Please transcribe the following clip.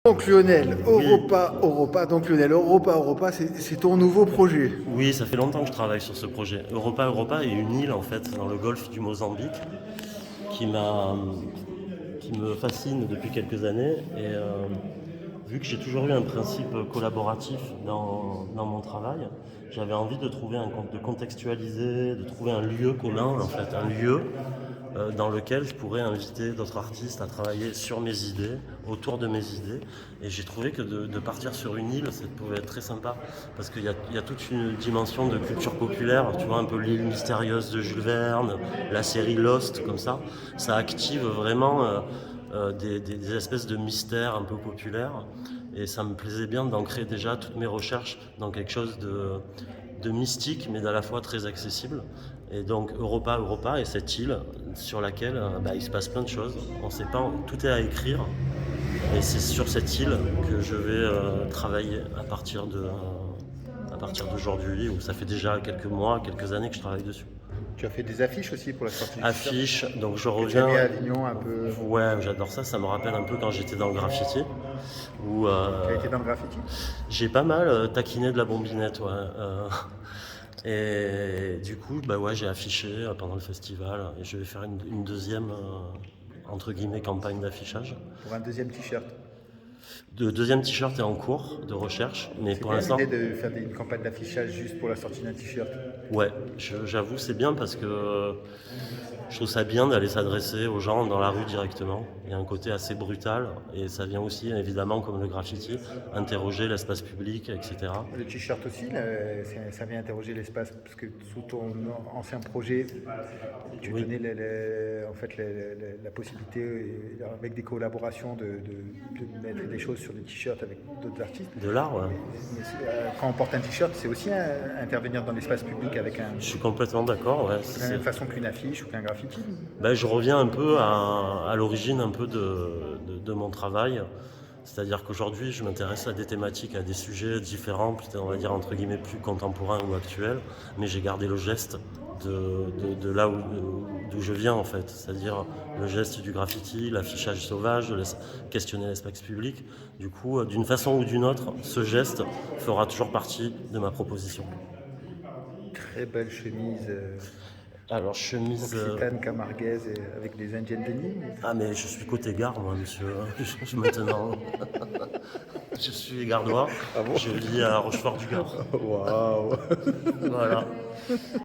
Donc Lionel, Oui, Europa, c'est ton nouveau projet. oui, ça fait longtemps que je travaille sur ce projet. Europa est une île en fait dans le golfe du Mozambique qui m'a, qui me fascine depuis quelques années et vu que j'ai toujours eu un principe collaboratif dans mon travail, j'avais envie de trouver de contextualiser, de trouver un lieu commun en fait, un lieu dans lequel je pourrais inviter d'autres artistes à travailler sur mes idées, autour de mes idées. Et j'ai trouvé que de partir sur une île, ça pouvait être très sympa, parce qu'il y a toute une dimension de culture populaire, tu vois, un peu l'île mystérieuse de Jules Verne, la série Lost, comme ça active vraiment des espèces de mystères un peu populaires. Et ça me plaisait bien d'ancrer déjà toutes mes recherches dans quelque chose de mystique, mais à la fois très accessible. Et donc Europa est cette île sur laquelle il se passe plein de choses. On sait pas, tout est à écrire. Et c'est sur cette île que je vais travailler à partir d'aujourd'hui, où ça fait déjà quelques mois, quelques années que je travaille dessus. Tu as fait des affiches aussi pour la sortie du t-shirt Affiche, donc je que tu as mis reviens. à Avignon un peu. Ouais, j'adore ça. Ça me rappelle un peu quand j'étais dans le graffiti, où Tu as été dans le graffiti? j'ai pas mal taquiné de la bombinette, ouais. Et du coup, bah ouais, j'ai affiché pendant le festival et je vais faire une deuxième, entre guillemets, campagne d'affichage. Pour un deuxième t-shirt. Le deuxième t-shirt est en cours de recherche, mais C'est pour bien l'instant, l'idée de faire une campagne d'affichage juste pour la sortie d'un t-shirt. ouais, j'avoue, c'est bien parce que je trouve ça bien d'aller s'adresser aux gens dans la rue directement. Il y a un côté assez brutal et ça vient aussi, évidemment, comme le graffiti, interroger l'espace public, etc. Le t-shirt aussi, là, ça vient interroger l'espace, parce que sous ton ancien projet, tu Oui, donnais en fait, la possibilité, avec des collaborations, de mettre des choses sur des t-shirts avec d'autres artistes. de l'art, ouais. Quand on porte un t-shirt, c'est aussi intervenir dans l'espace public avec Je suis complètement d'accord, ouais. de la même façon qu'une affiche ou qu'un graffiti. Ben, je reviens un peu à l'origine un peu de mon travail. C'est-à-dire qu'aujourd'hui, je m'intéresse à des thématiques, à des sujets différents, peut-être on va dire entre guillemets plus contemporains ou actuels, mais j'ai gardé le geste de là d'où je viens en fait, c'est-à-dire le geste du graffiti, l'affichage sauvage, questionner l'espace public. Du coup, d'une façon ou d'une autre, ce geste fera toujours partie de ma proposition. Très belle chemise Alors, chemise. occitane camarguaise avec des indiennes denim. Ah, mais je suis côté gare, moi, monsieur. Maintenant. Je suis gardois. Ah bon? Je vis à Rochefort-du-Gard. Waouh! Voilà.